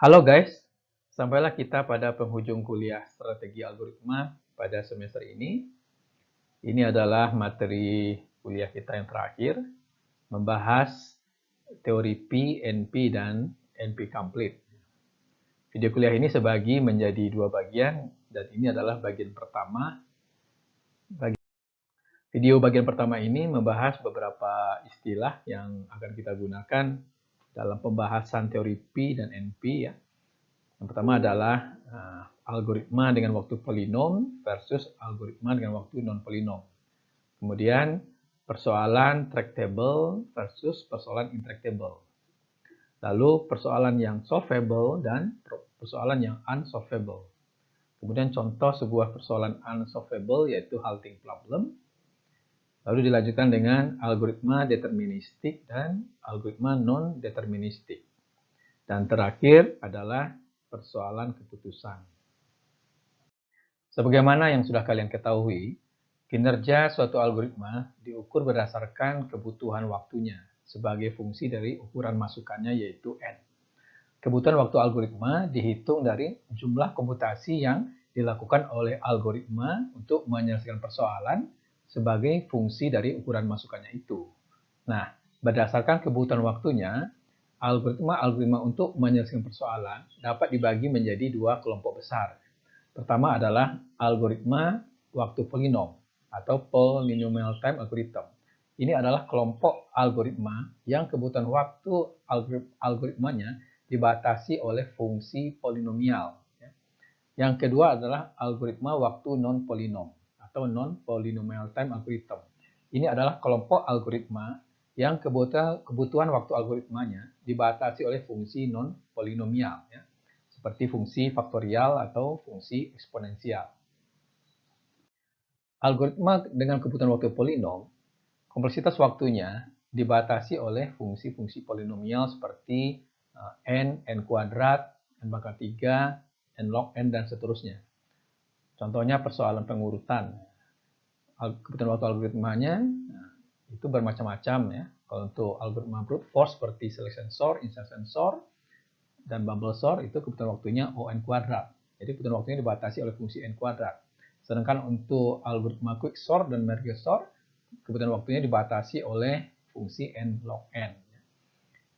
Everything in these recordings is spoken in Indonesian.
Halo guys, sampailah kita pada penghujung kuliah strategi algoritma pada semester ini. Ini adalah materi kuliah kita yang terakhir, membahas teori P, NP, dan NP complete. Video kuliah ini sebagi menjadi dua bagian, dan ini adalah bagian pertama. Video bagian pertama ini membahas beberapa istilah yang akan kita gunakan dalam pembahasan teori P dan NP ya. Yang pertama adalah algoritma dengan waktu polinom versus algoritma dengan waktu non-polinom. Kemudian persoalan tractable versus persoalan intractable. Lalu persoalan yang solvable dan persoalan yang unsolvable. Kemudian contoh sebuah persoalan unsolvable yaitu halting problem. Lalu dilanjutkan dengan algoritma deterministik dan algoritma non-deterministik. Dan terakhir adalah persoalan keputusan. Sebagaimana yang sudah kalian ketahui, kinerja suatu algoritma diukur berdasarkan kebutuhan waktunya sebagai fungsi dari ukuran masukannya yaitu N. Kebutuhan waktu algoritma dihitung dari jumlah komputasi yang dilakukan oleh algoritma untuk menyelesaikan persoalan sebagai fungsi dari ukuran masukannya itu. Nah, berdasarkan kebutuhan waktunya, algoritma untuk menyelesaikan persoalan dapat dibagi menjadi dua kelompok besar. Pertama adalah algoritma waktu polinom atau polynomial time algorithm. Ini adalah kelompok algoritma yang kebutuhan waktu algoritmanya dibatasi oleh fungsi polinomial. Yang kedua adalah algoritma waktu non-polinom atau non-polynomial time algorithm. Ini adalah kelompok algoritma yang kebutuhan waktu algoritmanya dibatasi oleh fungsi non-polinomial, ya, seperti fungsi faktorial atau fungsi eksponensial. Algoritma dengan kebutuhan waktu polinom, kompleksitas waktunya dibatasi oleh fungsi-fungsi polinomial seperti n kuadrat, n pangkat 3, n log n, dan seterusnya. Contohnya persoalan pengurutan. Kebutuhan waktu algoritmanya itu bermacam-macam ya. Kalau untuk algoritma brute force seperti selection sort, insertion sort, dan bubble sort itu kebutuhan waktunya O(n)². Jadi kebutuhan waktunya dibatasi oleh fungsi n kuadrat. Sedangkan untuk algoritma quick sort dan merge sort, kebutuhan waktunya dibatasi oleh fungsi n log n.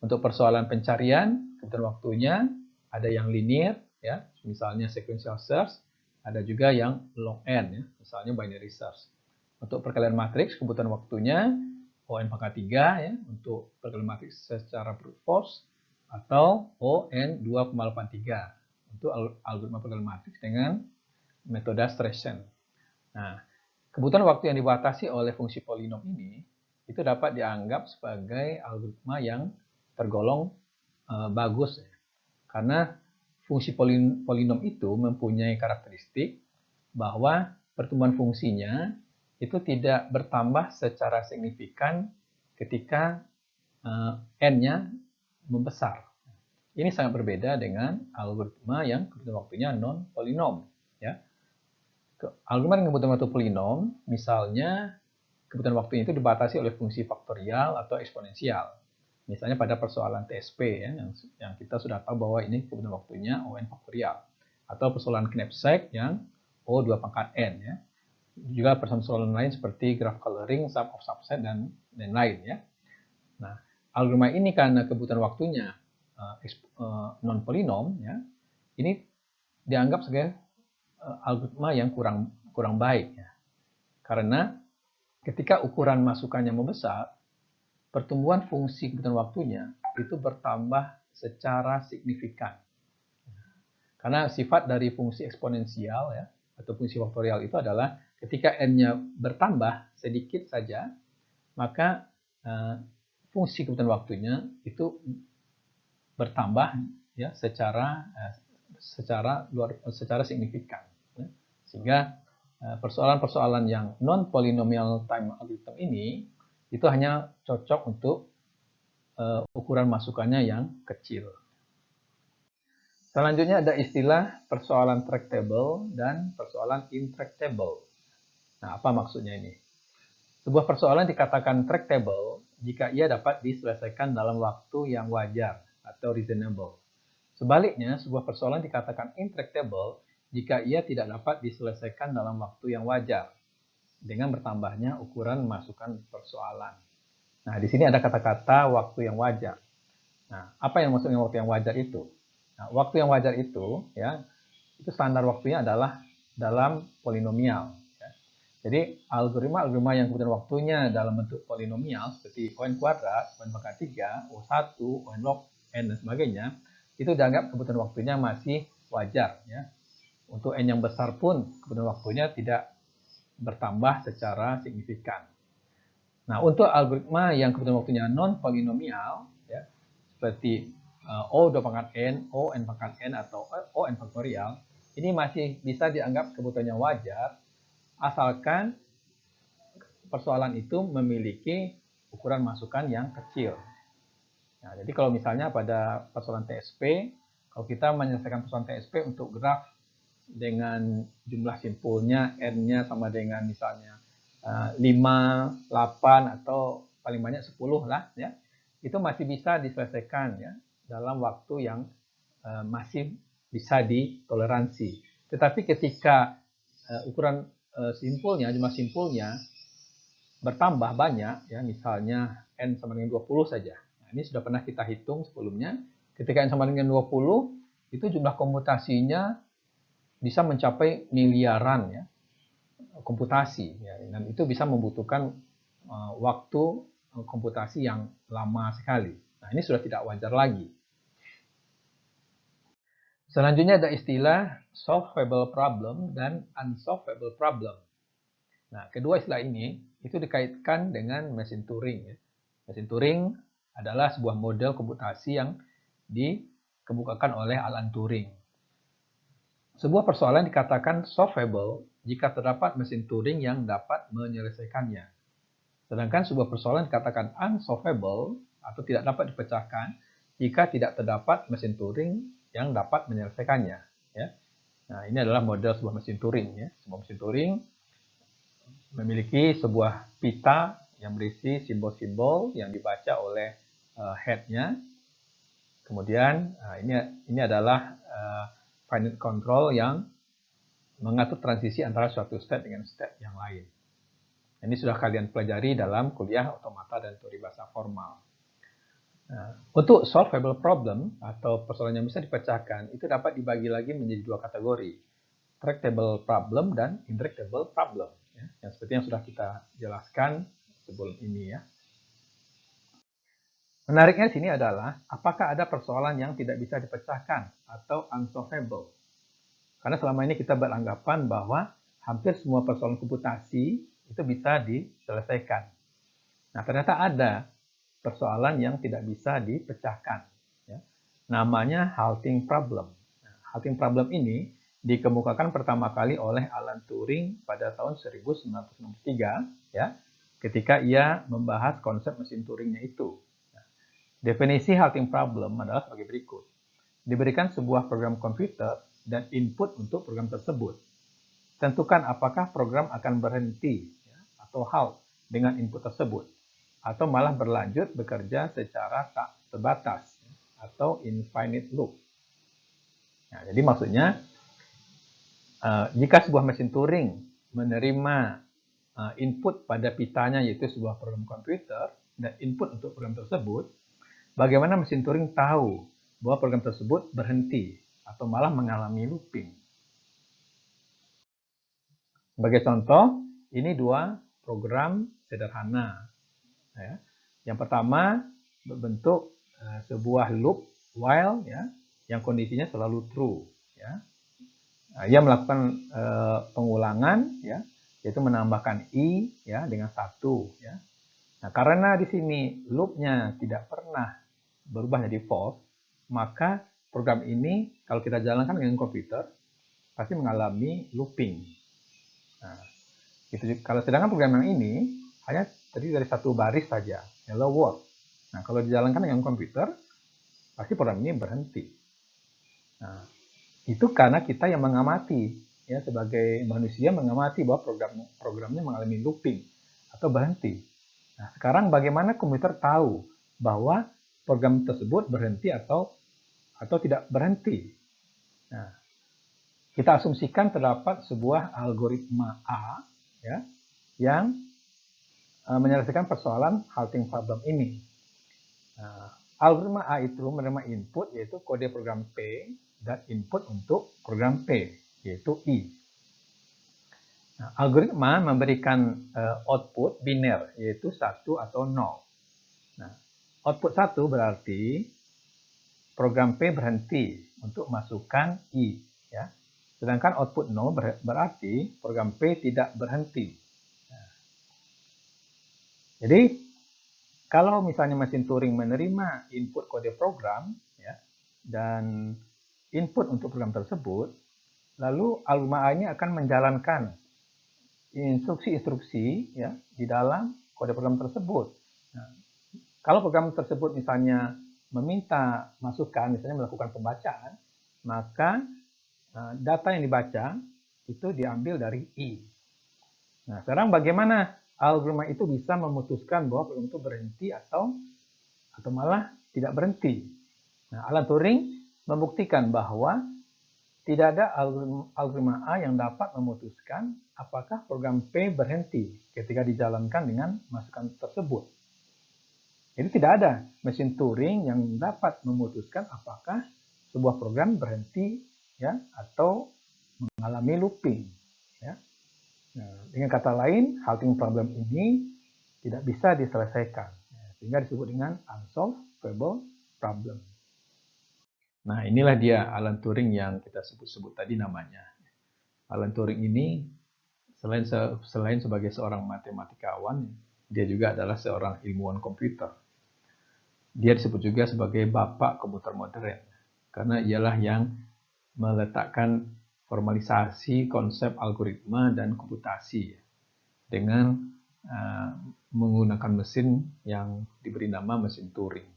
Untuk persoalan pencarian, kebutuhan waktunya ada yang linear ya, misalnya sequential search, ada juga yang log n ya, misalnya binary search. Untuk perkalian matriks, kebutuhan waktunya O(n)3 ya, untuk perkalian matriks secara brute force, atau O(n)2,83 untuk algoritma perkalian matriks dengan metode Streisand. Nah, kebutuhan waktu yang dibatasi oleh fungsi polinom ini itu dapat dianggap sebagai algoritma yang tergolong bagus ya. Karena fungsi polinom itu mempunyai karakteristik bahwa pertumbuhan fungsinya itu tidak bertambah secara signifikan ketika n-nya membesar. Ini sangat berbeda dengan algoritma yang kebutuhan waktunya non-polinom. Ya. Algoritma dengan kebutuhan waktu polinom, misalnya kebutuhan waktunya itu dibatasi oleh fungsi faktorial atau eksponensial. Misalnya pada persoalan TSP ya, yang kita sudah tahu bahwa ini kebutuhan waktunya O(n) faktorial. Atau persoalan knapsack yang O(2)n ya. Juga persoalan lain seperti graph coloring, sum of subset, dan lain-lain ya. Nah, algoritma ini karena kebutuhan waktunya non-polinom ya, ini dianggap sebagai algoritma yang kurang baik ya. Karena ketika ukuran masukannya membesar, pertumbuhan fungsi kebutuhan waktunya itu bertambah secara signifikan. Karena sifat dari fungsi eksponensial ya, atau fungsi faktorial itu adalah ketika n-nya bertambah sedikit saja, maka fungsi kebutuhan waktunya itu bertambah ya secara signifikan. Ya. Sehingga persoalan-persoalan yang non-polynomial time algorithm ini itu hanya cocok untuk ukuran masukannya yang kecil. Selanjutnya ada istilah persoalan tractable dan persoalan intractable. Nah, apa maksudnya ini? Sebuah persoalan dikatakan tractable jika ia dapat diselesaikan dalam waktu yang wajar atau reasonable. Sebaliknya, sebuah persoalan dikatakan intractable jika ia tidak dapat diselesaikan dalam waktu yang wajar dengan bertambahnya ukuran masukan persoalan. Nah, di sini ada kata-kata waktu yang wajar. Nah, apa yang maksudnya waktu yang wajar itu? Nah, waktu yang wajar itu, ya, itu standar waktunya adalah dalam polinomial. Ya. Jadi, algoritma yang kemudian waktunya dalam bentuk polinomial seperti O(n), O(n pangkat 3, O1, O(n log n) dan sebagainya, itu dianggap kebutuhan waktunya masih wajar. Ya. Untuk n yang besar pun kebutuhan waktunya tidak bertambah secara signifikan. Nah, untuk algoritma yang kebutuhan waktunya non-polinomial, ya, seperti O2 pangkat n, O(n pangkat n, atau O(n faktorial), ini masih bisa dianggap kebutuhannya wajar, asalkan persoalan itu memiliki ukuran masukan yang kecil. Nah, jadi kalau misalnya pada persoalan TSP, kalau kita menyelesaikan persoalan TSP untuk graf dengan jumlah simpulnya n-nya sama dengan misalnya 5, 8, atau paling banyak 10 lah, ya, itu masih bisa diselesaikan ya dalam waktu yang masih bisa ditoleransi. Tetapi ketika ukuran simpulnya, jumlah simpulnya bertambah banyak, ya, misalnya n sama dengan 20 saja. Nah, ini sudah pernah kita hitung sebelumnya. Ketika n sama dengan 20, itu jumlah komputasinya bisa mencapai miliaran ya komputasi, ya, dan itu bisa membutuhkan waktu komputasi yang lama sekali. Nah, ini sudah tidak wajar lagi. Selanjutnya ada istilah solvable problem dan unsolvable problem. Nah, kedua istilah ini itu dikaitkan dengan mesin Turing. Ya. Mesin Turing adalah sebuah model komputasi yang dikemukakan oleh Alan Turing. Sebuah persoalan dikatakan solvable jika terdapat mesin Turing yang dapat menyelesaikannya. Sedangkan sebuah persoalan dikatakan unsolvable atau tidak dapat dipecahkan jika tidak terdapat mesin Turing yang dapat menyelesaikannya. Ya. Nah, ini adalah model sebuah mesin Turing. Ya. Sebuah mesin Turing memiliki sebuah pita yang berisi simbol-simbol yang dibaca oleh head-nya. Kemudian ini adalah finite control yang mengatur transisi antara suatu state dengan state yang lain. Ini sudah kalian pelajari dalam kuliah otomata dan teori bahasa formal. Nah, untuk solvable problem atau persoalan yang bisa dipecahkan itu dapat dibagi lagi menjadi dua kategori, tractable problem dan intractable problem. Ya, yang seperti yang sudah kita jelaskan sebelum ini ya. Menariknya di sini adalah apakah ada persoalan yang tidak bisa dipecahkan atau unsolvable. Karena selama ini kita beranggapan bahwa hampir semua persoalan komputasi itu bisa diselesaikan. Nah, ternyata ada persoalan yang tidak bisa dipecahkan. Ya. Namanya halting problem. Nah, halting problem ini dikemukakan pertama kali oleh Alan Turing pada tahun 1963, ya, ketika ia membahas konsep mesin Turingnya itu. Nah, definisi halting problem adalah sebagai berikut. Diberikan sebuah program komputer dan input untuk program tersebut. Tentukan apakah program akan berhenti ya, atau halt dengan input tersebut, atau malah berlanjut bekerja secara tak terbatas atau infinite loop. Nah, jadi maksudnya jika sebuah mesin Turing menerima input pada pitanya yaitu sebuah program komputer dan input untuk program tersebut, bagaimana mesin Turing tahu bahwa program tersebut berhenti atau malah mengalami looping. Sebagai contoh, ini dua program sederhana. Ya. Yang pertama berbentuk sebuah loop while ya, yang kondisinya selalu true. Ya. Nah, ia melakukan pengulangan, ya, yaitu menambahkan i ya dengan 1. Ya. Nah, karena di sini loopnya tidak pernah berubah jadi false, maka program ini kalau kita jalankan dengan komputer pasti mengalami looping. Nah, itu kalau sedangkan program yang ini hanya terdiri dari satu baris saja, hello world. Nah, kalau dijalankan dengan komputer pasti program ini berhenti. Nah, itu karena kita yang mengamati, ya, sebagai manusia mengamati bahwa programnya mengalami looping atau berhenti. Nah, sekarang bagaimana komputer tahu bahwa program tersebut berhenti atau atau tidak berhenti. Nah, kita asumsikan terdapat sebuah algoritma A ya, yang menyelesaikan persoalan halting problem ini. Nah, algoritma A itu menerima input yaitu kode program P dan input untuk program P yaitu I. Nah, algoritma memberikan output biner yaitu 1 atau 0. Nah, output 1 berarti program P berhenti untuk masukkan I ya. Sedangkan output 0 berarti program P tidak berhenti. Nah, jadi kalau misalnya mesin Turing menerima input kode program ya, dan input untuk program tersebut, lalu algoritma A ini akan menjalankan instruksi-instruksi ya di dalam kode program tersebut. Nah, kalau program tersebut misalnya meminta masukan, misalnya melakukan pembacaan, maka data yang dibaca itu diambil dari I. Nah, sekarang bagaimana algoritma itu bisa memutuskan bahwa program itu berhenti atau malah tidak berhenti? Nah, Alan Turing membuktikan bahwa tidak ada algoritma A yang dapat memutuskan apakah program P berhenti ketika dijalankan dengan masukan tersebut. Jadi tidak ada mesin Turing yang dapat memutuskan apakah sebuah program berhenti ya atau mengalami looping ya. Nah, dengan kata lain, halting problem ini tidak bisa diselesaikan ya, sehingga disebut dengan unsolvable problem. Nah, inilah dia Alan Turing yang kita sebut-sebut tadi namanya. Alan Turing ini selain sebagai seorang matematikawan, dia juga adalah seorang ilmuwan komputer. Dia disebut juga sebagai bapak komputer modern karena ialah yang meletakkan formalisasi konsep algoritma dan komputasi dengan menggunakan mesin yang diberi nama mesin Turing.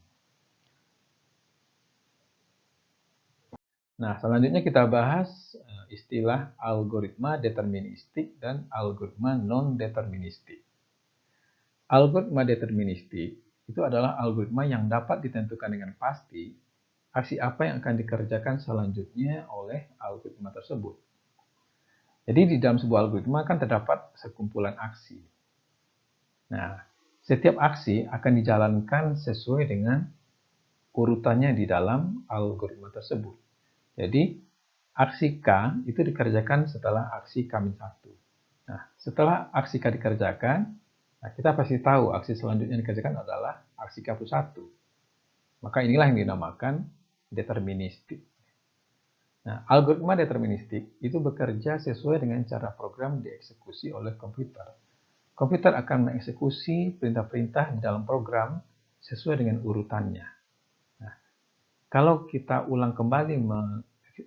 Nah, selanjutnya kita bahas istilah algoritma deterministik dan algoritma non-deterministik. Algoritma deterministik itu adalah algoritma yang dapat ditentukan dengan pasti aksi apa yang akan dikerjakan selanjutnya oleh algoritma tersebut. Jadi di dalam sebuah algoritma kan terdapat sekumpulan aksi. Nah, setiap aksi akan dijalankan sesuai dengan urutannya di dalam algoritma tersebut. Jadi, aksi K itu dikerjakan setelah aksi K-1. Nah, setelah aksi K dikerjakan, nah kita pasti tahu aksi selanjutnya yang dikerjakan adalah aksi K+1. Maka inilah yang dinamakan deterministik. Nah, algoritma deterministik itu bekerja sesuai dengan cara program dieksekusi oleh komputer. Komputer akan mengeksekusi perintah-perintah di dalam program sesuai dengan urutannya. Nah, kalau kita ulang kembali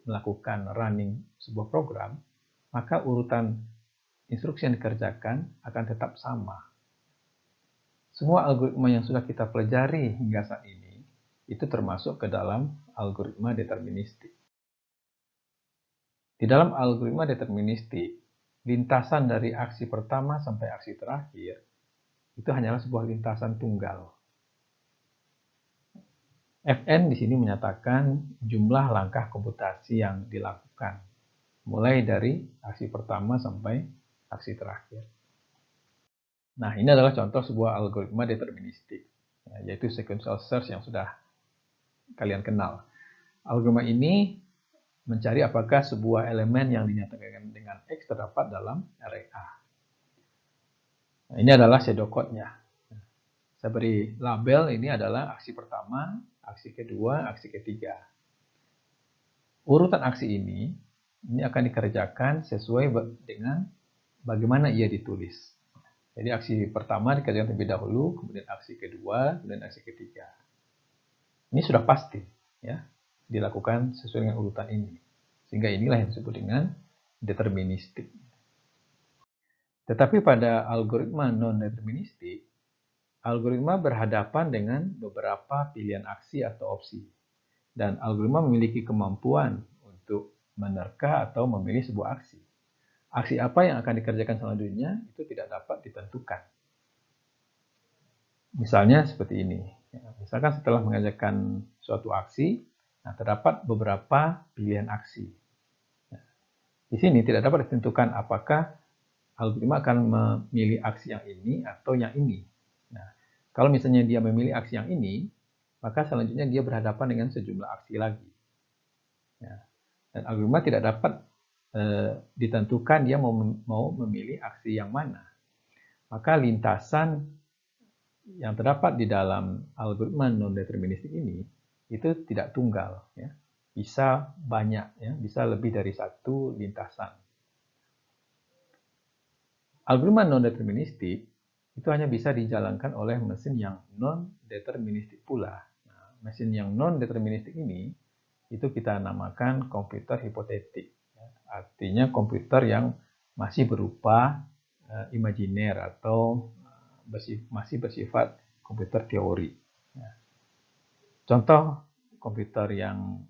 melakukan running sebuah program, maka urutan instruksi yang dikerjakan akan tetap sama. Semua algoritma yang sudah kita pelajari hingga saat ini, itu termasuk ke dalam algoritma deterministik. Di dalam algoritma deterministik, lintasan dari aksi pertama sampai aksi terakhir, itu hanyalah sebuah lintasan tunggal. Fn di sini menyatakan jumlah langkah komputasi yang dilakukan, mulai dari aksi pertama sampai aksi terakhir. Nah, ini adalah contoh sebuah algoritma deterministik, yaitu sequential search yang sudah kalian kenal. Algoritma ini mencari apakah sebuah elemen yang dinyatakan dengan X terdapat dalam array A. Nah, ini adalah pseudocode-nya. Saya beri label ini adalah aksi pertama, aksi kedua, aksi ketiga. Urutan aksi ini akan dikerjakan sesuai dengan bagaimana ia ditulis. Jadi aksi pertama dikerjakan terlebih dahulu, kemudian aksi kedua, kemudian aksi ketiga. Ini sudah pasti ya, dilakukan sesuai dengan urutan ini. Sehingga inilah yang disebut dengan deterministik. Tetapi pada algoritma non-deterministik, algoritma berhadapan dengan beberapa pilihan aksi atau opsi. Dan algoritma memiliki kemampuan untuk menerka atau memilih sebuah aksi. Aksi apa yang akan dikerjakan selanjutnya itu tidak dapat ditentukan. Misalnya seperti ini. Misalkan setelah mengerjakan suatu aksi, Nah, terdapat beberapa pilihan aksi. Di sini tidak dapat ditentukan apakah algoritma akan memilih aksi yang ini atau yang ini. Nah, kalau misalnya dia memilih aksi yang ini, maka selanjutnya dia berhadapan dengan sejumlah aksi lagi. Ya. Dan algoritma tidak dapat ditentukan dia mau memilih aksi yang mana. Maka lintasan yang terdapat di dalam algoritma non-deterministik ini itu tidak tunggal, ya. Bisa banyak, ya, bisa lebih dari satu lintasan. Algoritma non-deterministik itu hanya bisa dijalankan oleh mesin yang non-deterministik pula. Nah, mesin yang non-deterministik ini itu kita namakan komputer hipotetik. Artinya komputer yang masih berupa imajiner atau masih bersifat komputer teori. Contoh komputer yang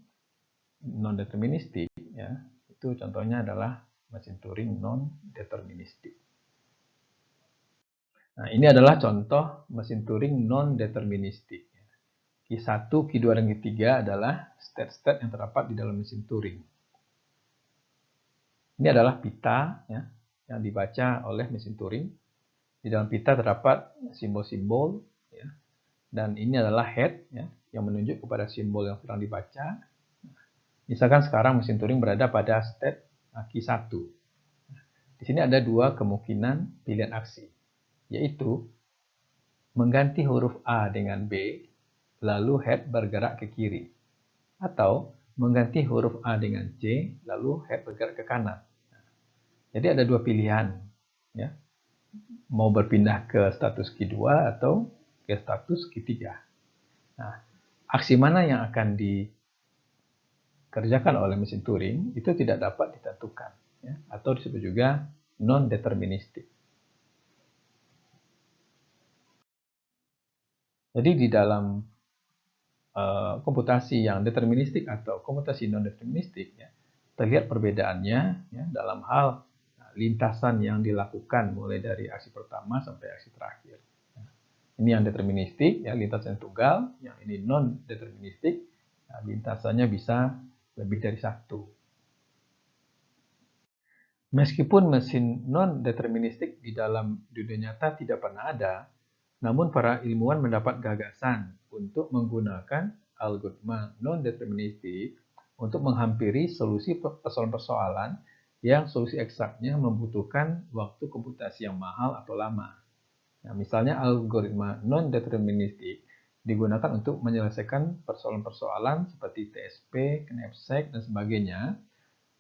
non-deterministik, ya, itu contohnya adalah mesin Turing non-deterministik. Nah, ini adalah contoh mesin Turing non-deterministik. Q1, Q2, dan Q3 adalah state-state yang terdapat di dalam mesin Turing. Ini adalah pita, ya, yang dibaca oleh mesin Turing. Di dalam pita terdapat simbol-simbol, ya, dan ini adalah head, ya, yang menunjuk kepada simbol yang sedang dibaca. Misalkan sekarang mesin Turing berada pada state Q1. Di sini ada dua kemungkinan pilihan aksi, yaitu mengganti huruf A dengan B, lalu head bergerak ke kiri, atau mengganti huruf A dengan C, lalu head bergerak ke kanan. Jadi ada dua pilihan, ya, mau berpindah ke status Q2 atau ke status Q3. Nah, aksi mana yang akan dikerjakan oleh mesin Turing itu tidak dapat ditentukan, ya, atau disebut juga non-deterministik. Jadi di dalam komputasi yang deterministik atau komputasi non-deterministik, ya, terlihat perbedaannya, ya, dalam hal lintasan yang dilakukan mulai dari aksi pertama sampai aksi terakhir. Ini yang deterministik, ya, lintasan tunggal. Yang ini non-deterministik, ya, lintasannya bisa lebih dari satu. Meskipun mesin non-deterministik di dalam dunia nyata tidak pernah ada, namun para ilmuwan mendapat gagasan untuk menggunakan algoritma non-deterministik untuk menghampiri solusi persoalan-persoalan yang solusi eksaknya membutuhkan waktu komputasi yang mahal atau lama. Nah, misalnya algoritma non-deterministik digunakan untuk menyelesaikan persoalan-persoalan seperti TSP, KNEPSEC, dan sebagainya,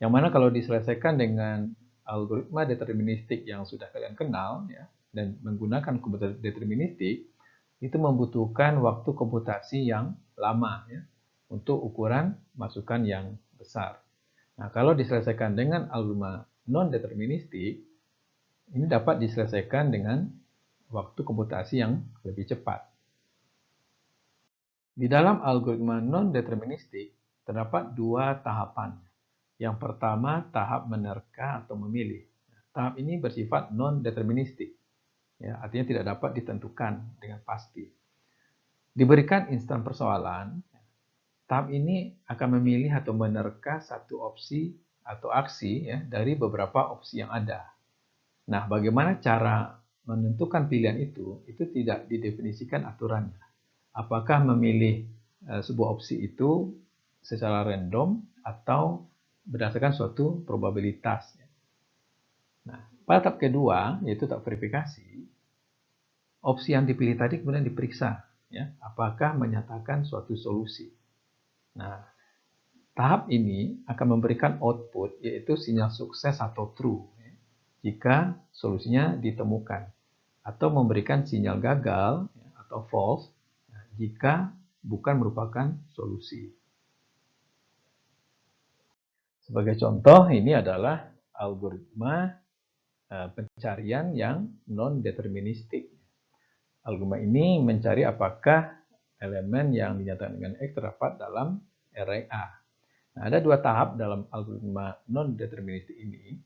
yang mana kalau diselesaikan dengan algoritma deterministik yang sudah kalian kenal, ya, dan menggunakan komputer deterministik, itu membutuhkan waktu komputasi yang lama, ya, untuk ukuran masukan yang besar. Nah, kalau diselesaikan dengan algoritma non-deterministik, ini dapat diselesaikan dengan waktu komputasi yang lebih cepat. Di dalam algoritma non-deterministik, terdapat dua tahapan. Yang pertama, tahap menerka atau memilih. Tahap ini bersifat non-deterministik, ya, artinya tidak dapat ditentukan dengan pasti. Diberikan instan persoalan, tahap ini akan memilih atau menerka satu opsi atau aksi, ya, dari beberapa opsi yang ada. Nah, bagaimana cara menentukan pilihan itu tidak didefinisikan aturannya. Apakah memilih sebuah opsi itu secara random atau berdasarkan suatu probabilitas. Nah, pada tahap kedua, yaitu tahap verifikasi, opsi yang dipilih tadi kemudian diperiksa, ya, apakah menyatakan suatu solusi. Nah, tahap ini akan memberikan output, yaitu sinyal sukses atau true, ya, jika solusinya ditemukan, atau memberikan sinyal gagal, ya, atau false, ya, jika bukan merupakan solusi. Sebagai contoh, ini adalah algoritma pencarian yang non-deterministik. Algoritma ini mencari apakah elemen yang dinyatakan dengan X terdapat dalam array A. Nah, ada dua tahap dalam algoritma non-deterministik ini.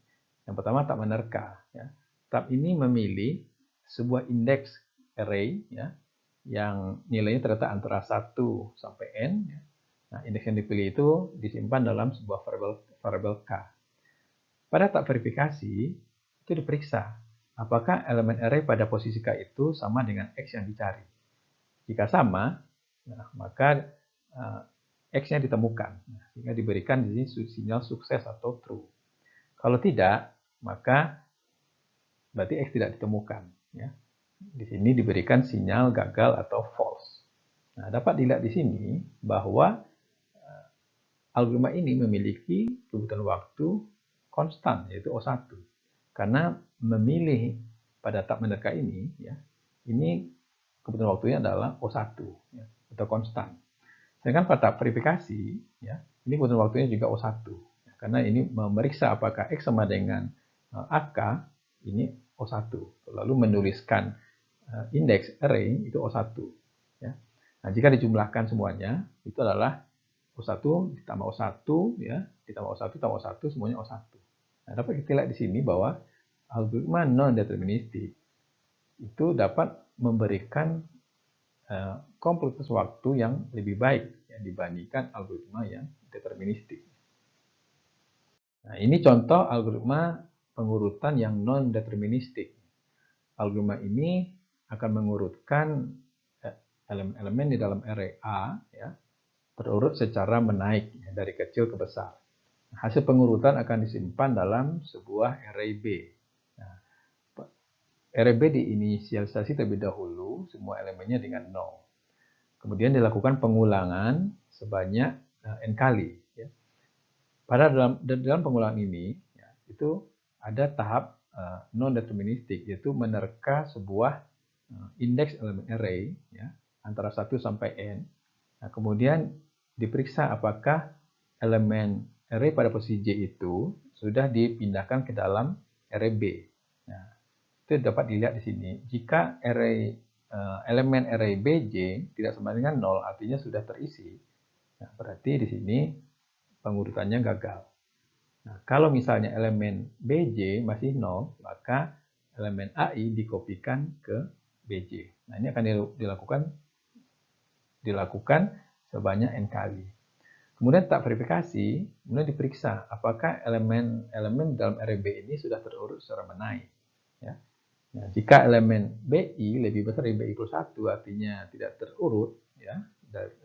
Yang pertama, tahap menerka. Ya. Tahap ini memilih sebuah indeks array, ya, yang nilainya terletak antara 1 sampai N, ya, Nah, indeks yang dipilih itu disimpan dalam sebuah variabel K. Pada tahap verifikasi, itu diperiksa apakah elemen array pada posisi K itu sama dengan X yang dicari. Jika sama, maka X-nya ditemukan, sehingga diberikan di sini sinyal sukses atau true. Kalau tidak, maka berarti X tidak ditemukan. Ya. Di sini diberikan sinyal gagal atau false. Nah, dapat dilihat di sini bahwa algoritma ini memiliki kebutuhan waktu konstan, yaitu O1. Karena memilih pada tahap menerka ini, ya, ini kebutuhan waktunya adalah O1, ya, atau konstan. Sedangkan pada tahap verifikasi, ya, ini kebutuhan waktunya juga O1. Ya, karena ini memeriksa apakah X sama dengan AK, ini O1. Lalu menuliskan indeks array itu O1. Ya. Nah, jika dijumlahkan semuanya, itu adalah O1 ditambah O1, ya, ditambah O1 tambah O1, semuanya O1. Nah, dapat kita lihat di sini bahwa algoritma non-deterministik itu dapat memberikan kompleksitas waktu yang lebih baik ya, dibandingkan algoritma yang deterministik. Nah, ini contoh algoritma pengurutan yang non-deterministik. Algoritma ini akan mengurutkan elemen-elemen di dalam array A, ya, terurut secara menaik ya, dari kecil ke besar. Hasil pengurutan akan disimpan dalam sebuah array B. Nah, array B diinisialisasi terlebih dahulu semua elemennya dengan 0. Kemudian dilakukan pengulangan sebanyak n kali. Ya. Pada dalam pengulangan ini ya, itu ada tahap non-deterministik, yaitu menerka sebuah indeks elemen array ya, antara 1 sampai n. Nah, kemudian diperiksa apakah elemen array pada posisi J itu sudah dipindahkan ke dalam array B. Nah, itu dapat dilihat di sini. Jika elemen array BJ tidak sama dengan 0, artinya sudah terisi. Nah, berarti di sini pengurutannya gagal. Nah, kalau misalnya elemen BJ masih 0, maka elemen AI dikopikan ke BJ. Nah, ini akan dilakukan sebanyak n kali. Kemudian tahap verifikasi, kemudian diperiksa apakah elemen dalam array B ini sudah terurut secara menaik. Ya. Nah, jika elemen BI lebih besar dari BI plus 1, artinya tidak terurut, ya,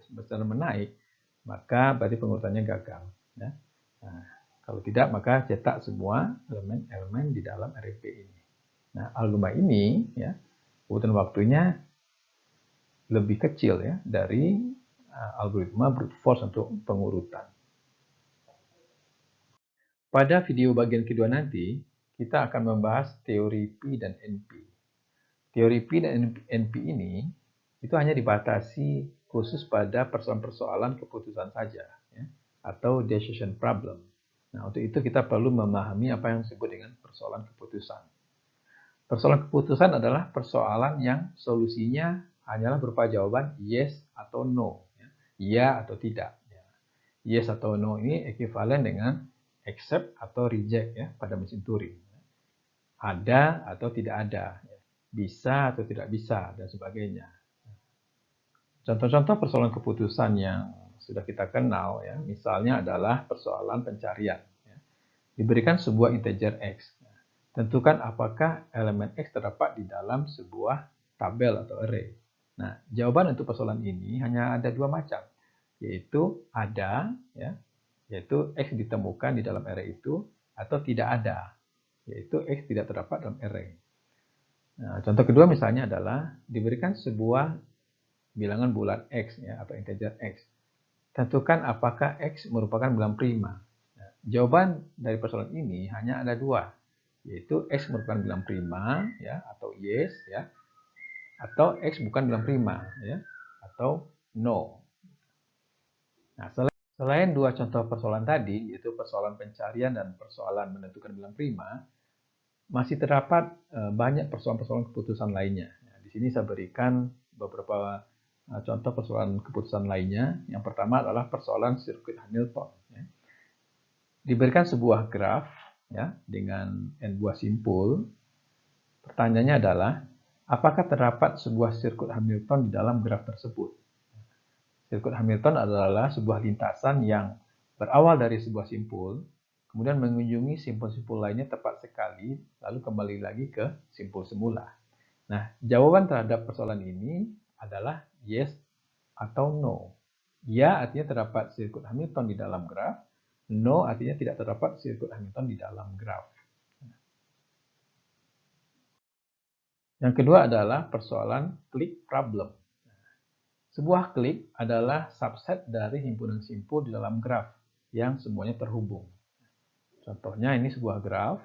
secara menaik, maka berarti pengurutannya gagal. Ya. Nah, kalau tidak, maka cetak semua elemen-elemen di dalam array B ini. Nah, algoritma ini, ya, kebutuhan waktunya lebih kecil ya dari algoritma brute force untuk pengurutan. Pada video bagian kedua nanti, kita akan membahas teori P dan NP. Teori P dan NP ini itu hanya dibatasi khusus pada persoalan-persoalan keputusan saja, ya, atau decision problem. Nah, untuk itu kita perlu memahami apa yang disebut dengan persoalan keputusan. Persoalan keputusan adalah persoalan yang solusinya hanyalah berupa jawaban yes atau no. Ya atau tidak. Yes atau no ini ekuivalen dengan accept atau reject ya pada mesin Turing. Ada atau tidak ada, bisa atau tidak bisa dan sebagainya. Contoh-contoh persoalan keputusan yang sudah kita kenal ya, misalnya adalah persoalan pencarian. Diberikan sebuah integer x. Tentukan apakah elemen x terdapat di dalam sebuah tabel atau array. Nah, jawaban untuk persoalan ini hanya ada dua macam, yaitu ada, ya, yaitu x ditemukan di dalam array itu, atau tidak ada, yaitu x tidak terdapat dalam array. Nah, contoh kedua misalnya adalah diberikan sebuah bilangan bulat x ya, atau integer x. Tentukan apakah x merupakan bilangan prima. Nah, jawaban dari persoalan ini hanya ada dua, yaitu x merupakan bilangan prima ya, atau yes ya, atau x bukan bilangan prima ya, atau no. Nah, selain dua contoh persoalan tadi, yaitu persoalan pencarian dan persoalan menentukan bilangan prima, masih terdapat banyak persoalan-persoalan keputusan lainnya. Nah, di sini saya berikan beberapa contoh persoalan keputusan lainnya. Yang pertama adalah persoalan sirkuit Hamilton. Ya. Diberikan sebuah graf ya, dengan n buah simpul. Pertanyaannya adalah, apakah terdapat sebuah sirkuit Hamilton di dalam graf tersebut? Sirkuit Hamilton adalah sebuah lintasan yang berawal dari sebuah simpul, kemudian mengunjungi simpul-simpul lainnya tepat sekali, lalu kembali lagi ke simpul semula. Nah, jawaban terhadap persoalan ini adalah yes atau no. Ya artinya terdapat sirkuit Hamilton di dalam graf, no artinya tidak terdapat sirkuit Hamilton di dalam graf. Yang kedua adalah persoalan clique problem. Sebuah clique adalah subset dari himpunan simpul di dalam graf yang semuanya terhubung. Contohnya ini sebuah graf.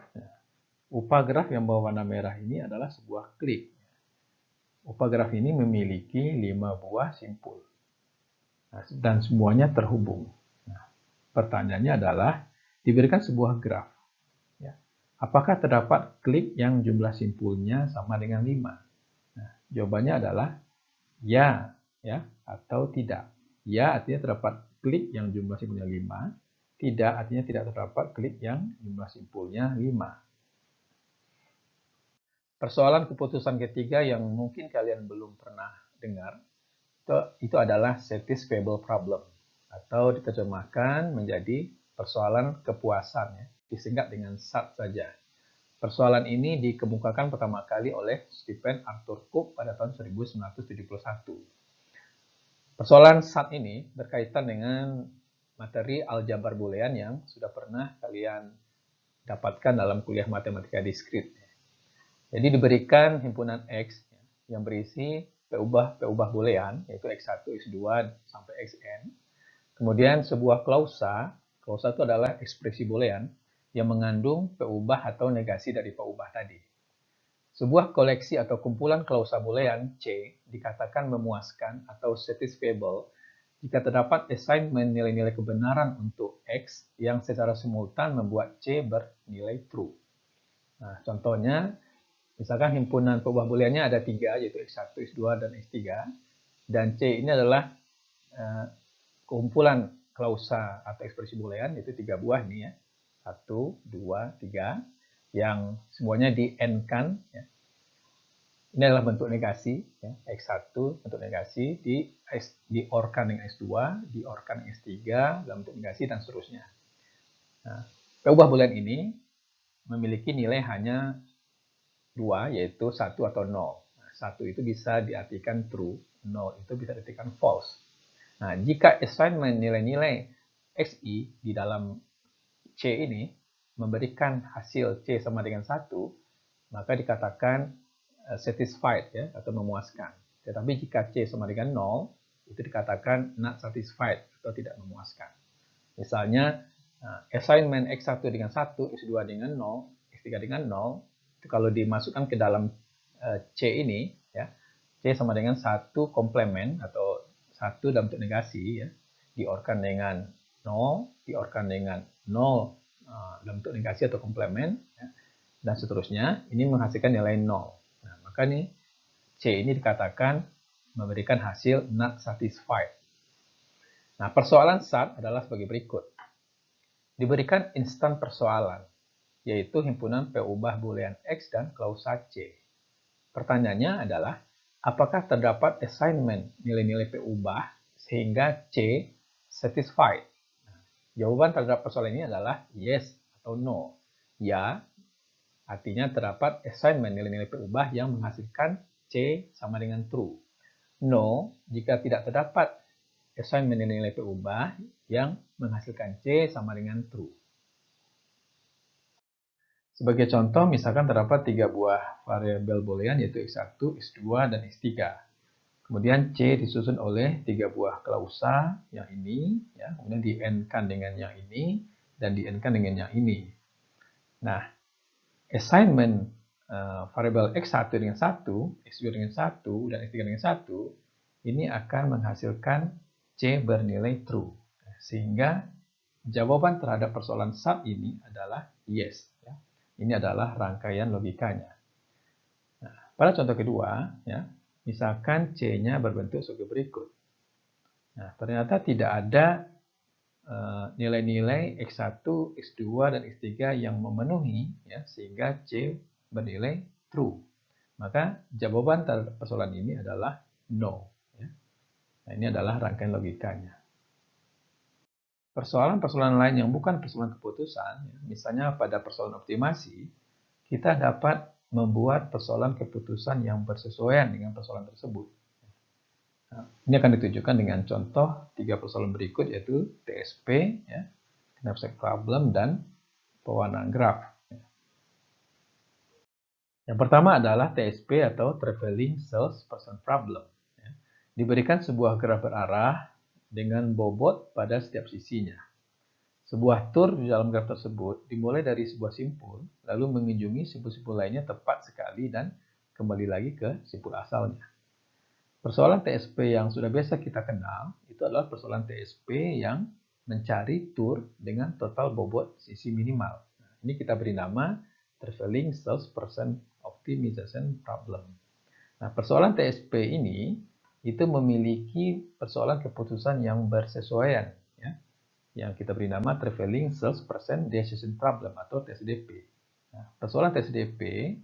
Upah graf yang berwarna merah ini adalah sebuah clique. Upah graf ini memiliki 5 buah simpul. Dan semuanya terhubung. Nah, pertanyaannya adalah, diberikan sebuah graf. Apakah terdapat clique yang jumlah simpulnya sama dengan 5? Nah, jawabannya adalah ya, atau tidak. Ya artinya terdapat clique yang jumlah simpulnya 5. Tidak artinya tidak terdapat clique yang jumlah simpulnya 5. Persoalan keputusan ketiga yang mungkin kalian belum pernah dengar, itu adalah satisfiable problem, atau diterjemahkan menjadi persoalan kepuasan, disingkat dengan SAT saja. Persoalan ini dikemukakan pertama kali oleh Stephen Arthur Cook pada tahun 1971. Persoalan SAT ini berkaitan dengan materi aljabar boolean yang sudah pernah kalian dapatkan dalam kuliah matematika diskrit. Jadi diberikan himpunan X yang berisi P-ubah boolean, yaitu X1, X2, sampai Xn. Kemudian sebuah klausa itu adalah ekspresi boolean yang mengandung P-ubah atau negasi dari P-ubah tadi. Sebuah koleksi atau kumpulan klausa boolean C dikatakan memuaskan atau satisfiable jika terdapat assignment nilai-nilai kebenaran untuk X yang secara simultan membuat C bernilai true. Nah, contohnya, misalkan himpunan P-ubah booleannya ada 3, yaitu X1, X2, dan X3. Dan C ini adalah kumpulan klausa atau ekspresi boolean, yaitu 3 buah nih ya. 1, 2, 3. Yang semuanya di N-kan. Ya. Ini adalah bentuk negasi. Ya. X1 bentuk negasi, di OR-kan dengan S2, di OR-kan dengan S3, dalam bentuk negasi, dan seterusnya. Nah, P-ubah boolean ini memiliki nilai hanya 2, yaitu 1 atau 0. Nah, 1 itu bisa diartikan true, 0 itu bisa diartikan false. Nah, jika assignment nilai-nilai XI di dalam C ini memberikan hasil C sama dengan 1, maka dikatakan satisfied ya, atau memuaskan. Tetapi jika C sama dengan 0, itu dikatakan not satisfied atau tidak memuaskan. Misalnya, assignment X1 dengan 1, X2 dengan 0, X3 dengan 0, itu kalau dimasukkan ke dalam C ini, ya, C sama dengan 1 komplement atau 1 dalam bentuk negasi, ya, diorkan dengan 0, diorkan dengan 0 dalam bentuk negasi atau komplement, ya, dan seterusnya, ini menghasilkan nilai 0. Nah, maka nih C ini dikatakan memberikan hasil not satisfied. Nah, persoalan SAT adalah sebagai berikut. Diberikan instan persoalan, yaitu himpunan P-ubah boolean X dan klausa C. Pertanyaannya adalah, apakah terdapat assignment nilai-nilai P-ubah sehingga C satisfied? Nah, jawaban terhadap persoalan ini adalah yes atau no. Ya, artinya terdapat assignment nilai-nilai P-ubah yang menghasilkan C sama dengan true. No, jika tidak terdapat assignment nilai-nilai P-ubah yang menghasilkan C sama dengan true. Sebagai contoh, misalkan terdapat 3 buah variabel boolean, yaitu X1, X2, dan X3. Kemudian C disusun oleh 3 buah klausa yang ini, ya, kemudian di N-kan dengan yang ini, dan di N-kan dengan yang ini. Nah, assignment variabel X1 dengan 1, X2 dengan 1, dan X3 dengan 1, ini akan menghasilkan C bernilai true. Sehingga jawaban terhadap persoalan SAT ini adalah yes. Ya. Ini adalah rangkaian logikanya. Nah, pada contoh kedua, ya, misalkan C-nya berbentuk sebagai berikut. Nah, ternyata tidak ada nilai-nilai X1, X2, dan X3 yang memenuhi, ya, sehingga C bernilai true. Maka jawaban terhadap persoalan ini adalah no. Ya. Nah, ini adalah rangkaian logikanya. Persoalan-persoalan lain yang bukan persoalan keputusan, misalnya pada persoalan optimasi, kita dapat membuat persoalan keputusan yang bersesuaian dengan persoalan tersebut. Nah, ini akan ditunjukkan dengan contoh 3 persoalan berikut, yaitu TSP, ya, knapsack problem, dan pewarnaan graf. Yang pertama adalah TSP atau Traveling Salesperson Problem. Diberikan sebuah graf berarah dengan bobot pada setiap sisinya. Sebuah tur di dalam graf tersebut dimulai dari sebuah simpul, lalu mengunjungi simpul-simpul lainnya tepat sekali dan kembali lagi ke simpul asalnya. Persoalan TSP yang sudah biasa kita kenal itu adalah persoalan TSP yang mencari tur dengan total bobot sisi minimal. Nah, ini kita beri nama Traveling Salesperson Optimization Problem. Nah, persoalan TSP ini itu memiliki persoalan keputusan yang bersesuaian, ya, yang kita beri nama Traveling Salesperson Decision Problem atau TSDP. Nah, persoalan TSDP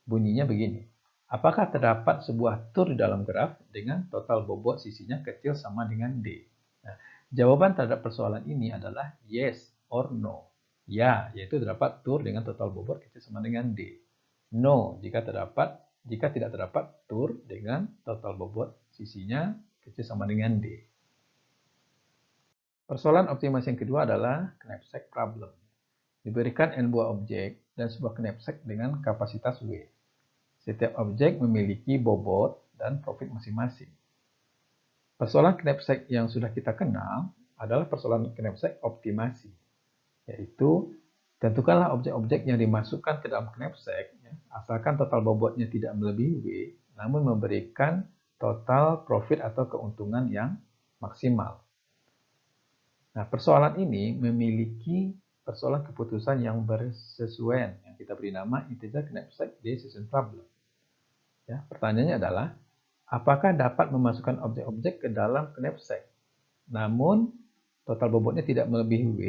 bunyinya begini. Apakah terdapat sebuah tur di dalam graf dengan total bobot sisinya kecil sama dengan D? Nah, jawaban terhadap persoalan ini adalah yes or no. Ya, yaitu terdapat tur dengan total bobot kecil sama dengan D. No, jika tidak terdapat tur dengan total bobot sisinya kecil sama dengan D. Persoalan optimasi yang kedua adalah knapsack problem. Diberikan n buah objek dan sebuah knapsack dengan kapasitas W. Setiap objek memiliki bobot dan profit masing-masing. Persoalan knapsack yang sudah kita kenal adalah persoalan knapsack optimasi, yaitu tentukanlah objek-objek yang dimasukkan ke dalam knapsack, ya, asalkan total bobotnya tidak melebihi W, namun memberikan total profit atau keuntungan yang maksimal. Nah, persoalan ini memiliki persoalan keputusan yang bersesuaian, yang kita beri nama integer knapsack decision problem. Ya, pertanyaannya adalah, apakah dapat memasukkan objek-objek ke dalam knapsack, namun total bobotnya tidak melebihi W,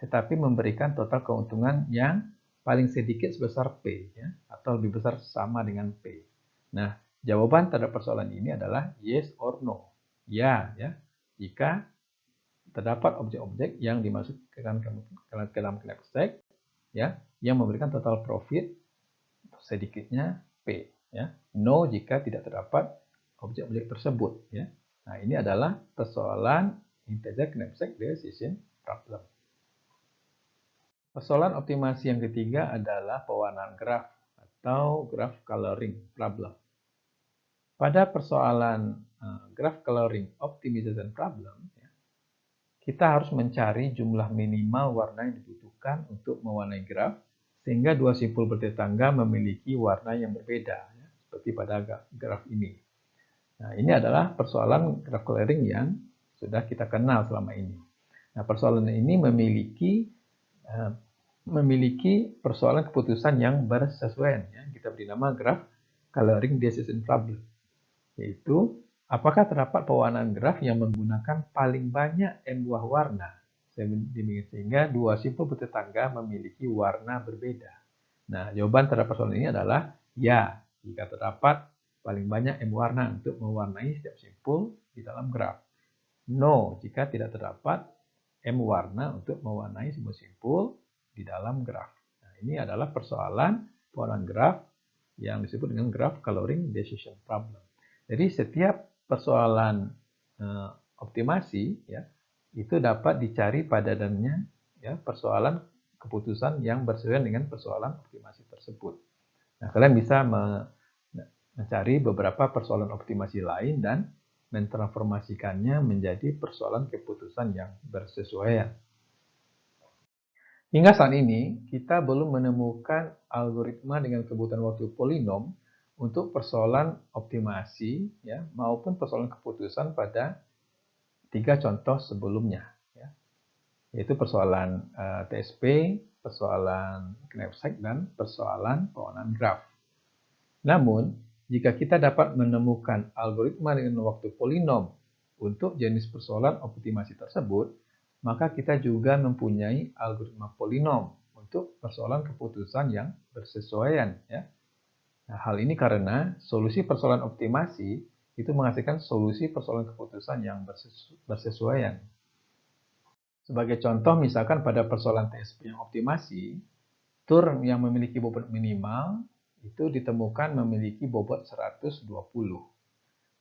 tetapi memberikan total keuntungan yang paling sedikit sebesar P, ya, atau lebih besar sama dengan P. Nah, jawaban terhadap persoalan ini adalah yes or no. Ya, ya, jika terdapat objek-objek yang dimasukkan ke dalam knapsack, ya, yang memberikan total profit sedikitnya P. Ya. No jika tidak terdapat objek-objek tersebut. Ya. Nah, ini adalah persoalan integer knapsack decision problem. Persoalan optimasi yang ketiga adalah pewarnaan graf atau graph coloring problem. Pada persoalan graph coloring optimization problem, ya, kita harus mencari jumlah minimal warna yang dibutuhkan untuk mewarnai graf sehingga dua simpul bertetangga memiliki warna yang berbeda, ya, seperti pada graf ini. Nah, ini adalah persoalan graph coloring yang sudah kita kenal selama ini. Nah, persoalan ini memiliki persoalan keputusan yang bersesuaian, ya. Kita beri nama graph coloring decision problem, yaitu apakah terdapat pewarnaan graf yang menggunakan paling banyak n buah warna sehingga dua simpul bertetangga memiliki warna berbeda. Nah, jawaban terhadap persoalan ini adalah ya, jika terdapat paling banyak m warna untuk mewarnai setiap simpul di dalam graf. No, jika tidak terdapat m warna untuk mewarnai semua simpul di dalam graf. Nah, ini adalah persoalan pewarnaan graf yang disebut dengan graph coloring decision problem. Jadi setiap persoalan optimasi, ya, itu dapat dicari pada dalamnya, ya, persoalan keputusan yang bersesuaian dengan persoalan optimasi tersebut. Nah, kalian bisa mencari beberapa persoalan optimasi lain dan mentransformasikannya menjadi persoalan keputusan yang bersesuaian. Hingga saat ini, kita belum menemukan algoritma dengan kebutuhan waktu polinom untuk persoalan optimasi, ya, maupun persoalan keputusan pada 3 contoh sebelumnya, ya, yaitu persoalan TSP, persoalan knapsack, dan persoalan pewarnaan graf. Namun, jika kita dapat menemukan algoritma dengan waktu polinom untuk jenis persoalan optimasi tersebut, maka kita juga mempunyai algoritma polinom untuk persoalan keputusan yang bersesuaian. Ya. Nah, hal ini karena solusi persoalan optimasi itu menghasilkan solusi persoalan keputusan yang bersesuaian. Sebagai contoh, misalkan pada persoalan TSP yang optimasi, tur yang memiliki bobot minimal itu ditemukan memiliki bobot 120.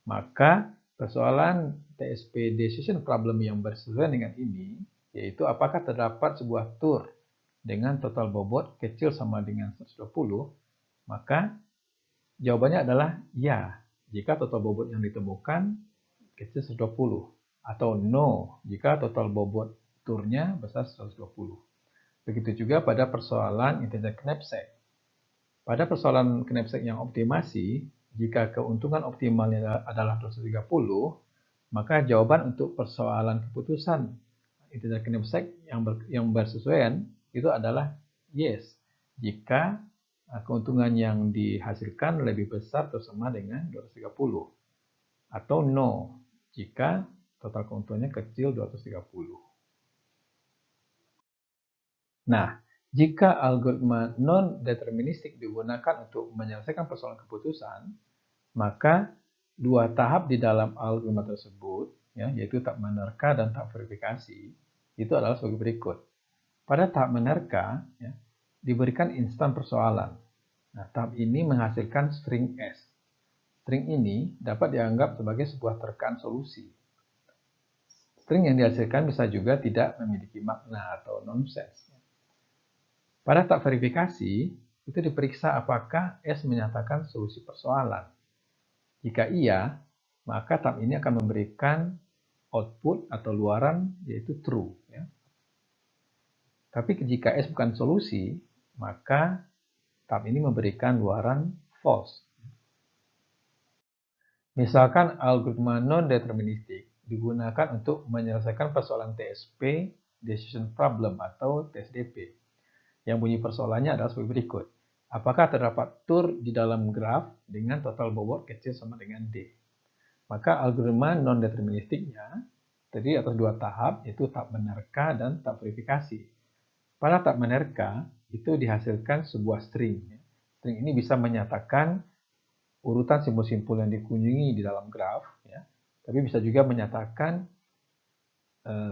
Maka persoalan TSP decision problem yang bersesuaian dengan ini, yaitu apakah terdapat sebuah tur dengan total bobot kecil sama dengan 120, maka jawabannya adalah ya, jika total bobot yang ditemukan kecil 120, atau no, jika total bobot turnya besar 120. Begitu juga pada persoalan integer knapsack. Pada persoalan knapsack yang optimasi, jika keuntungan optimalnya adalah 230, maka jawaban untuk persoalan keputusan integer knapsack yang bersesuaian itu adalah yes, jika keuntungan yang dihasilkan lebih besar atau sama dengan 230, atau no, jika total keuntungannya kecil 230. Nah, jika algoritma non-deterministik digunakan untuk menyelesaikan persoalan keputusan, maka dua tahap di dalam algoritma tersebut, yaitu tahap menerka dan tahap verifikasi, itu adalah sebagai berikut. Pada tahap menerka, diberikan instan persoalan. Nah, tahap ini menghasilkan string S. String ini dapat dianggap sebagai sebuah terkaan solusi. String yang dihasilkan bisa juga tidak memiliki makna atau nonsense. Pada tahap verifikasi, itu diperiksa apakah S menyatakan solusi persoalan. Jika iya, maka tahap ini akan memberikan output atau luaran yaitu true. Tapi jika S bukan solusi, maka tahap ini memberikan luaran false. Misalkan algoritma non-deterministik digunakan untuk menyelesaikan persoalan TSP, decision problem atau TSDP. Yang bunyi persoalannya adalah sebagai berikut. Apakah terdapat tur di dalam graf dengan total bobot kecil sama dengan D? Maka algoritma non-deterministiknya terdiri atas dua tahap, yaitu tahap menerka dan tahap verifikasi. Pada tahap menerka, itu dihasilkan sebuah string. String ini bisa menyatakan urutan simbol-simbol yang dikunjungi di dalam graf, tapi bisa juga menyatakan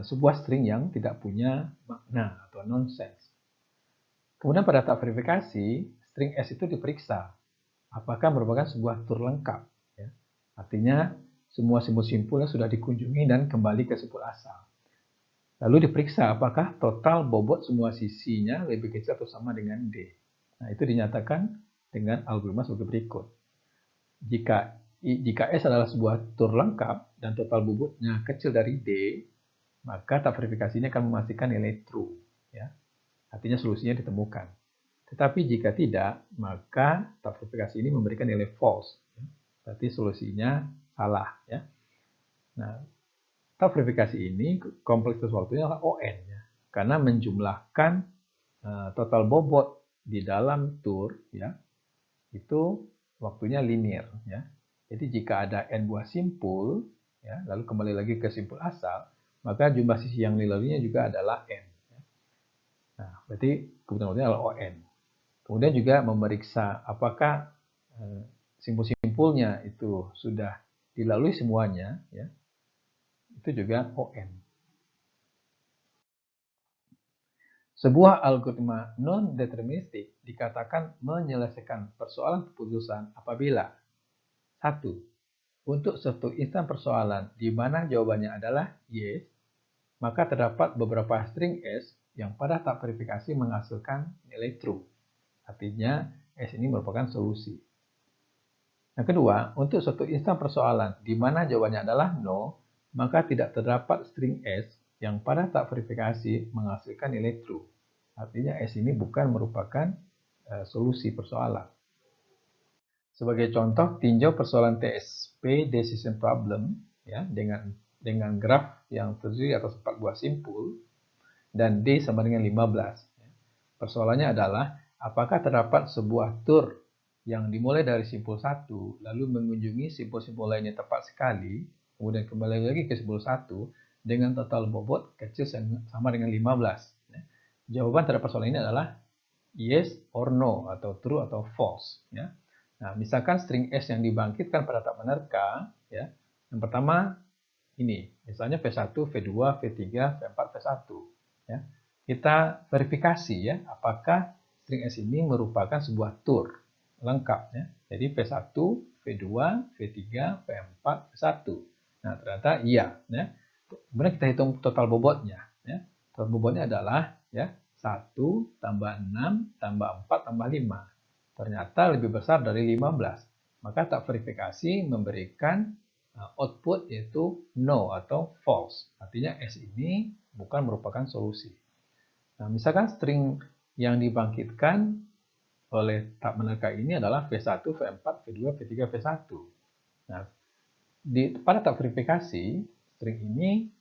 sebuah string yang tidak punya makna atau nonsense. Kemudian pada tahap verifikasi, string S itu diperiksa apakah merupakan sebuah tur lengkap. Artinya, semua simbol-simbolnya sudah dikunjungi dan kembali ke simpul asal. Lalu diperiksa apakah total bobot semua sisinya lebih kecil atau sama dengan D. Nah, itu dinyatakan dengan algoritma sebagai berikut. Jika S adalah sebuah tur lengkap dan total bobotnya kecil dari D, maka tahap verifikasi ini akan memastikan nilai true. Artinya solusinya ditemukan. Tetapi jika tidak, maka tahap verifikasi ini memberikan nilai false. Berarti solusinya salah. Nah, tahap verifikasi ini kompleksitas waktunya adalah ON. Karena menjumlahkan total bobot di dalam tur, itu waktunya linear. Jadi jika ada N buah simpul, lalu kembali lagi ke simpul asal, maka jumlah sisi yang dilaluinya juga adalah N. Nah, berarti kebutuhan waktunya adalah ON. Kemudian juga memeriksa apakah simpul-simpulnya itu sudah dilalui semuanya, itu juga ON. Sebuah algoritma non-deterministik dikatakan menyelesaikan persoalan keputusan apabila 1. Untuk suatu instan persoalan di mana jawabannya adalah yes, maka terdapat beberapa string S yang pada tahap verifikasi menghasilkan nilai true. Artinya, S ini merupakan solusi. Yang kedua, untuk suatu instan persoalan di mana jawabannya adalah no, maka tidak terdapat string S yang pada tahap verifikasi menghasilkan nilai true. Artinya, S ini bukan merupakan solusi persoalan. Sebagai contoh, tinjau persoalan TSP decision problem dengan graf yang terdiri atas 4 buah simpul dan D sama dengan 15. Persoalannya adalah apakah terdapat sebuah tur yang dimulai dari simpul 1 lalu mengunjungi simpul-simpul lainnya tepat sekali, kemudian kembali lagi ke simpul 1 dengan total bobot kecil sama dengan 15. Jawaban terhadap persoalan ini adalah yes or no, atau true atau false. Nah, misalkan string S yang dibangkitkan pada tahap menerka ya. Yang pertama ini, misalnya V1, V2, V3, V4, V1. Ya. Kita verifikasi ya, apakah string S ini merupakan sebuah tour lengkap ya. Jadi V1, V2, V3, V4, V1. Nah, ternyata iya ya. Kemudian kita hitung total bobotnya ya. Total bobotnya adalah ya 1 tambah 6 tambah 4 tambah 5. Ternyata lebih besar dari 15. Maka tak verifikasi memberikan output yaitu no atau false. Artinya S ini bukan merupakan solusi. Nah, misalkan string yang dibangkitkan oleh tab menerka ini adalah V1, V4, V2, V3, V1. Nah, pada tab verifikasi, string ini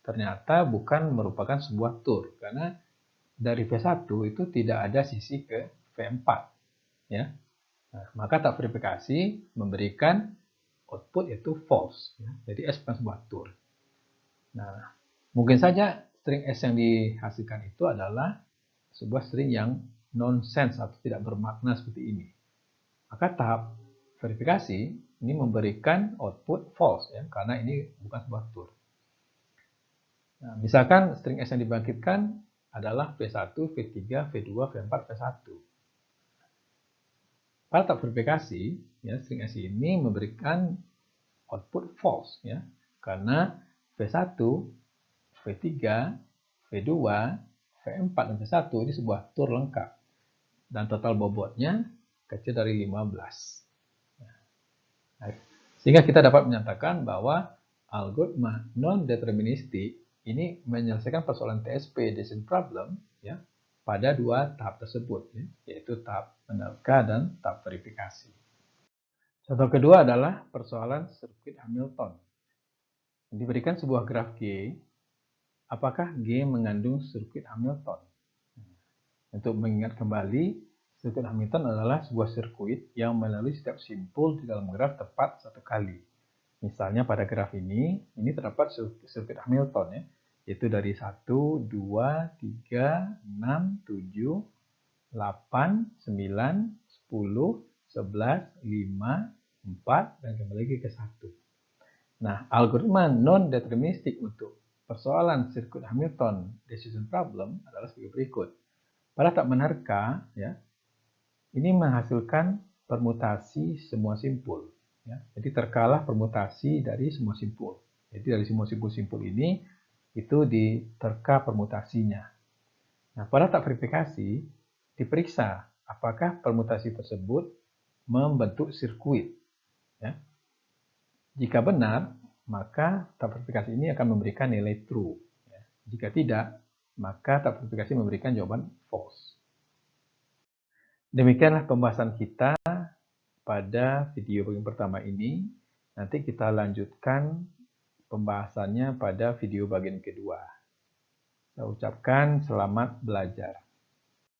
ternyata bukan merupakan sebuah tour karena dari V1 itu tidak ada sisi ke V4 ya. Nah, maka tab verifikasi memberikan output yaitu false ya. Jadi S bukan sebuah tour. Nah, mungkin saja string S yang dihasilkan itu adalah sebuah string yang nonsense atau tidak bermakna seperti ini. Maka tahap verifikasi ini memberikan output false ya, karena ini bukan sebuah tour. Nah, misalkan string S yang dibangkitkan adalah V1, V3, V2, V4, V1. Pada tahap verifikasi, ya, string S ini memberikan output false ya, karena V1, V3, V2, V4, dan V1 ini sebuah tour lengkap. Dan total bobotnya kecil dari 15. Sehingga kita dapat menyatakan bahwa algoritma non-deterministik ini menyelesaikan persoalan TSP, decision problem, ya, pada dua tahap tersebut, ya, yaitu tahap menerka dan tahap verifikasi. Contoh kedua adalah persoalan sirkuit Hamilton. Diberikan sebuah graf G, apakah G mengandung sirkuit Hamilton? Untuk mengingat kembali, sirkuit Hamilton adalah sebuah sirkuit yang melalui setiap simpul di dalam graf tepat satu kali. Misalnya pada graf ini terdapat sirkuit Hamilton ya, yaitu dari 1, 2, 3, 6, 7, 8, 9, 10, 11, 5, 4, dan kembali lagi ke 1. Nah, algoritma non-deterministik untuk persoalan sirkuit Hamilton decision problem adalah sebagai berikut. Pada tahap menerka, ya, ini menghasilkan permutasi semua simpul. Ya. Jadi terkalah permutasi dari semua simpul. Jadi dari semua simpul-simpul ini, itu diterka permutasinya. Nah, pada tahap verifikasi, diperiksa apakah permutasi tersebut membentuk sirkuit. Ya. Jika benar, maka tahap verifikasi ini akan memberikan nilai true. Ya. Jika tidak, maka tahap verifikasi memberikan jawaban false. Demikianlah pembahasan kita pada video yang pertama ini. Nanti kita lanjutkan pembahasannya pada video bagian kedua. Saya ucapkan selamat belajar.